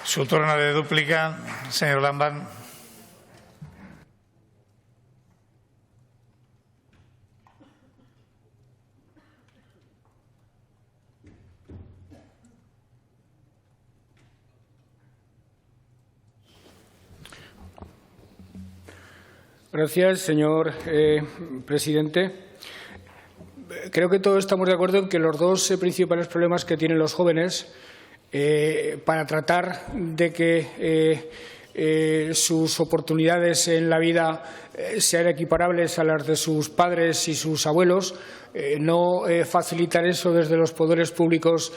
Su turno de dúplica, señor Lambán. Gracias, señor presidente. Creo que todos estamos de acuerdo en que los dos principales problemas que tienen los jóvenes para tratar de que sus oportunidades en la vida sean equiparables a las de sus padres y sus abuelos, no facilitar eso desde los poderes públicos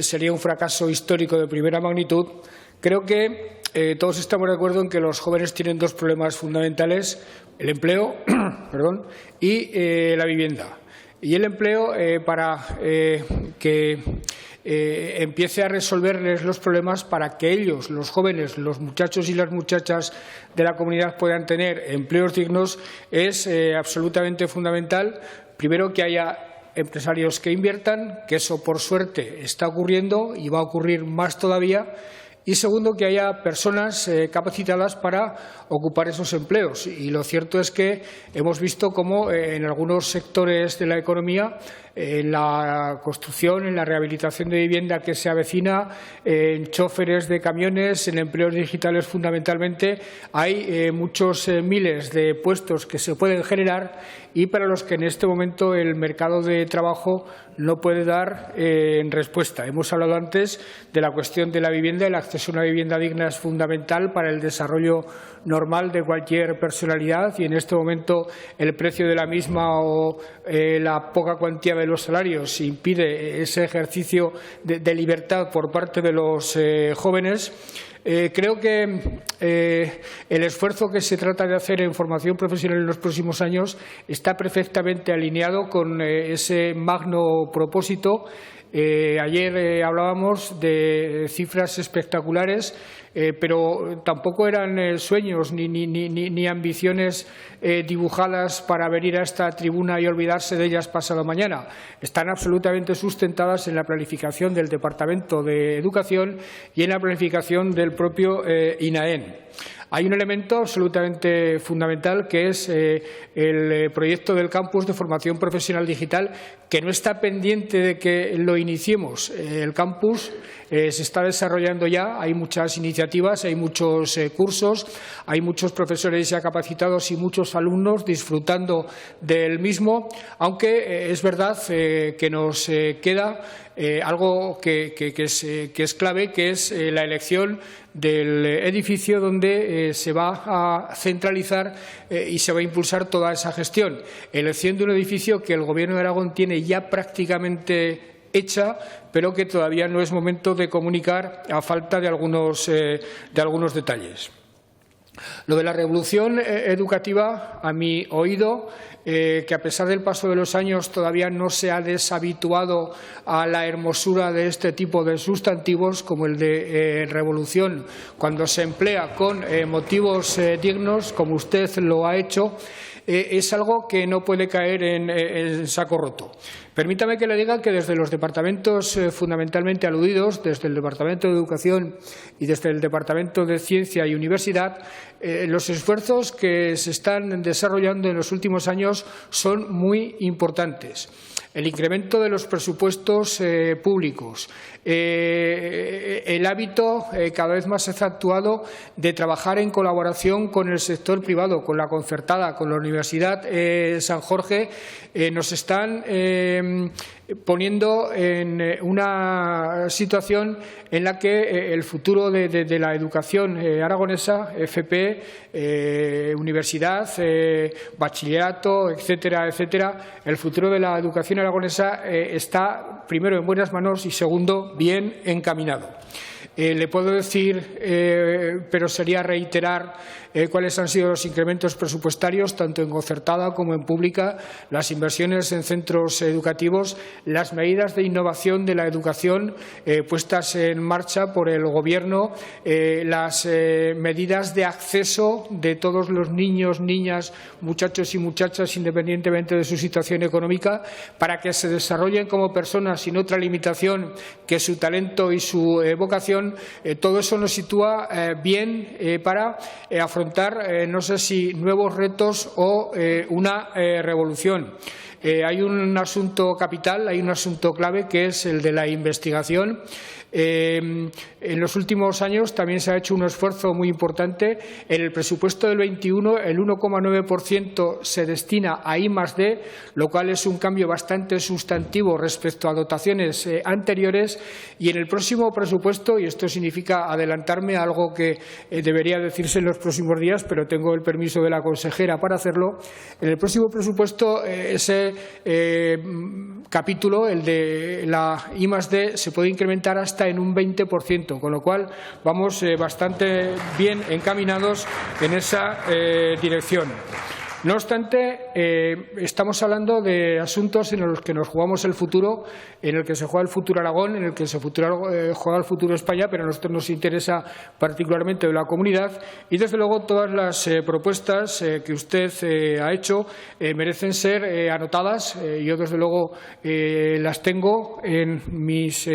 sería un fracaso histórico de primera magnitud. Creo que todos estamos de acuerdo en que los jóvenes tienen dos problemas fundamentales: el empleo y la vivienda. Y el empleo, para que empiece a resolverles los problemas, para que ellos, los jóvenes, los muchachos y las muchachas de la comunidad puedan tener empleos dignos, es absolutamente fundamental. Primero, que haya empresarios que inviertan, que eso por suerte está ocurriendo y va a ocurrir más todavía. Y segundo, que haya personas capacitadas para ocupar esos empleos. Y lo cierto es que hemos visto cómo en algunos sectores de la economía, en la construcción, en la rehabilitación de vivienda que se avecina, en choferes de camiones, en empleos digitales fundamentalmente, hay muchos miles de puestos que se pueden generar y para los que en este momento el mercado de trabajo no puede dar respuesta. Hemos hablado antes de la cuestión de la vivienda. El acceso a una vivienda digna es fundamental para el desarrollo normal de cualquier personalidad y en este momento el precio de la misma o la poca cuantía de los salarios impide ese ejercicio de libertad por parte de los jóvenes. Creo que el esfuerzo que se trata de hacer en formación profesional en los próximos años está perfectamente alineado con ese magno propósito. Ayer hablábamos de cifras espectaculares, pero tampoco eran sueños ni ambiciones dibujadas para venir a esta tribuna y olvidarse de ellas pasado mañana. Están absolutamente sustentadas en la planificación del Departamento de Educación y en la planificación del propio INAEN. Hay un elemento absolutamente fundamental que es el proyecto del campus de formación profesional digital, que no está pendiente de que lo iniciemos. El campus se está desarrollando ya, hay muchas iniciativas, hay muchos cursos, hay muchos profesores ya capacitados y muchos alumnos disfrutando del mismo, aunque es verdad que nos queda algo que es clave, que es la elección del edificio donde se va a centralizar y se va a impulsar toda esa gestión. Elección de un edificio que el Gobierno de Aragón tiene ya prácticamente hecha, pero que todavía no es momento de comunicar a falta de algunos detalles. Lo de la revolución educativa, a mi oído, que a pesar del paso de los años todavía no se ha deshabituado a la hermosura de este tipo de sustantivos, como el de revolución, cuando se emplea con motivos dignos, como usted lo ha hecho, es algo que no puede caer en saco roto. Permítame que le diga que desde los departamentos fundamentalmente aludidos, desde el Departamento de Educación y desde el Departamento de Ciencia y Universidad, los esfuerzos que se están desarrollando en los últimos años son muy importantes. El incremento de los presupuestos públicos, el hábito cada vez más acentuado de trabajar en colaboración con el sector privado, con la concertada, con la Universidad San Jorge, nos están poniendo en una situación en la que el futuro de la educación aragonesa, FP, universidad, bachillerato, etcétera, etcétera, el futuro de la educación aragonesa está primero en buenas manos y segundo bien encaminado. Le puedo decir, pero sería reiterar cuáles han sido los incrementos presupuestarios, tanto en concertada como en pública, las inversiones en centros educativos, las medidas de innovación de la educación puestas en marcha por el Gobierno, las medidas de acceso de todos los niños, niñas, muchachos y muchachas, independientemente de su situación económica, para que se desarrollen como personas sin otra limitación que su talento y su vocación, opinión, todo eso nos sitúa bien para afrontar, no sé si nuevos retos o una revolución. Hay un asunto capital, hay un asunto clave, que es el de la investigación. En los últimos años también se ha hecho un esfuerzo muy importante. En el presupuesto del 21, el 1,9% se destina a I+D, lo cual es un cambio bastante sustantivo respecto a dotaciones anteriores. Y en el próximo presupuesto, y esto significa adelantarme a algo que debería decirse en los próximos días, pero tengo el permiso de la consejera para hacerlo, en el próximo presupuesto ese capítulo, el de la I+D, se puede incrementar hasta en un 20%, con lo cual vamos bastante bien encaminados en esa dirección. No obstante, estamos hablando de asuntos en los que nos jugamos el futuro, en el que se juega el futuro Aragón, en el que se juega el futuro España, pero a nosotros nos interesa particularmente de la comunidad, y desde luego todas las propuestas que usted ha hecho merecen ser anotadas. Yo desde luego las tengo en mis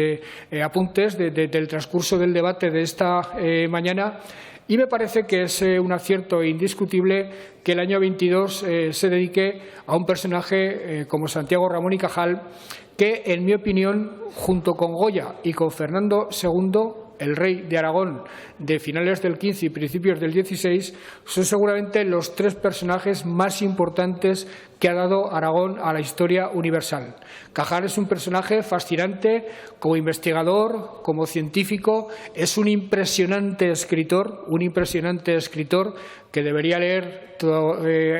apuntes del transcurso del debate de esta mañana. Y me parece que es un acierto indiscutible que el año 22 se dedique a un personaje como Santiago Ramón y Cajal, que, en mi opinión, junto con Goya y con Fernando II, el rey de Aragón de finales del XV y principios del XVI, son seguramente los tres personajes más importantes que ha dado Aragón a la historia universal. Cajal es un personaje fascinante como investigador, como científico, es un impresionante escritor que debería leer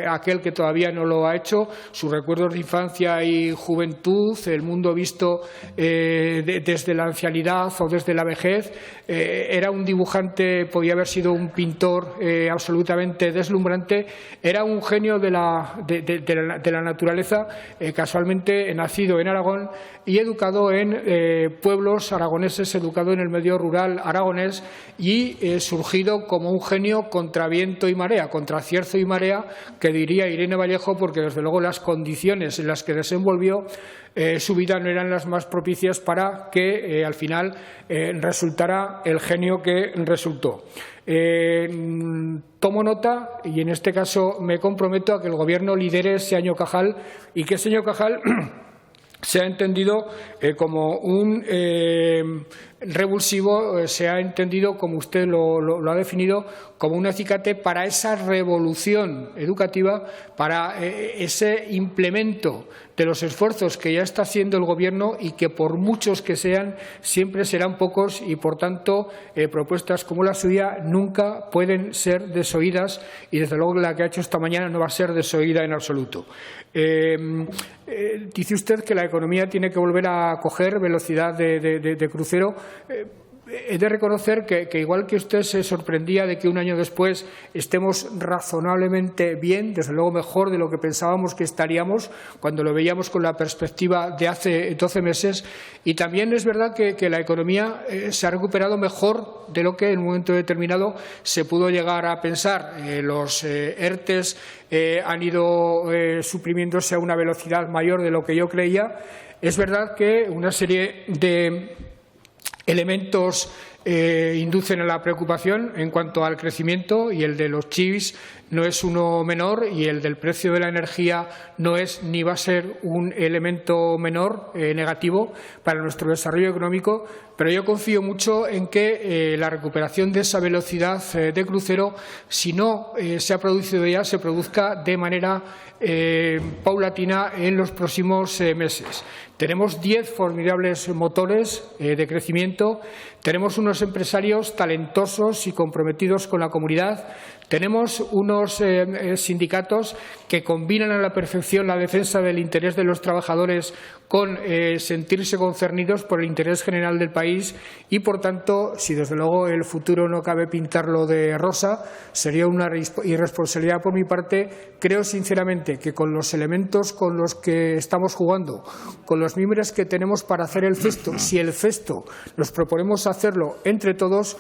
aquel que todavía no lo ha hecho, sus recuerdos de infancia y juventud, el mundo visto desde la ancianidad o desde la vejez. Era un dibujante, podía haber sido un pintor absolutamente deslumbrante, era un genio de la naturaleza, casualmente nacido en Aragón y educado en pueblos aragoneses, educado en el medio rural aragonés y surgido como un genio contra viento y marea, contra cierzo y marea, que diría Irene Vallejo, porque desde luego las condiciones en las que desenvolvió su vida no eran las más propicias para que al final resultara el genio que resultó. Tomo nota y en este caso me comprometo a que el Gobierno lidere ese año Cajal y que ese año Cajal se ha entendido como un revulsivo, se ha entendido, como usted lo ha definido, como un acicate para esa revolución educativa, para ese implemento de los esfuerzos que ya está haciendo el Gobierno y que, por muchos que sean, siempre serán pocos y, por tanto, propuestas como la suya nunca pueden ser desoídas y, desde luego, la que ha hecho esta mañana no va a ser desoída en absoluto. Dice usted que la economía tiene que volver a coger velocidad de crucero. He de reconocer que igual que usted se sorprendía de que un año después estemos razonablemente bien, desde luego mejor de lo que pensábamos que estaríamos cuando lo veíamos con la perspectiva de hace 12 meses, y también es verdad que la economía se ha recuperado mejor de lo que en un momento determinado se pudo llegar a pensar. Los ERTES han ido suprimiéndose a una velocidad mayor de lo que yo creía. Es verdad que una serie de elementos inducen a la preocupación en cuanto al crecimiento, y el de los chips no es uno menor y el del precio de la energía no es ni va a ser un elemento menor negativo para nuestro desarrollo económico, pero yo confío mucho en que la recuperación de esa velocidad de crucero, si no se ha producido ya, se produzca de manera paulatina en los próximos meses. Tenemos 10 formidables motores de crecimiento, tenemos unos empresarios talentosos y comprometidos con la comunidad, tenemos unos sindicatos que combinan a la perfección la defensa del interés de los trabajadores con sentirse concernidos por el interés general del país y, por tanto, si desde luego el futuro no cabe pintarlo de rosa, sería una irresponsabilidad por mi parte. Creo sinceramente que con los elementos con los que estamos jugando, con los mimbres que tenemos para hacer el cesto, si el cesto nos proponemos hacer hacerlo entre todos,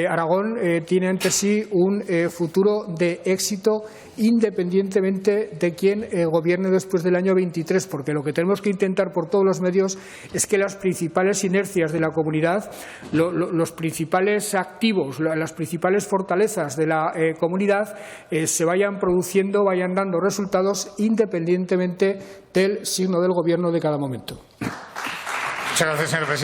Aragón tiene ante sí un futuro de éxito independientemente de quién gobierne después del año 23, porque lo que tenemos que intentar por todos los medios es que las principales inercias de la comunidad, los principales activos, las principales fortalezas de la comunidad se vayan produciendo, vayan dando resultados independientemente del signo del gobierno de cada momento. Muchas gracias, señor presidente.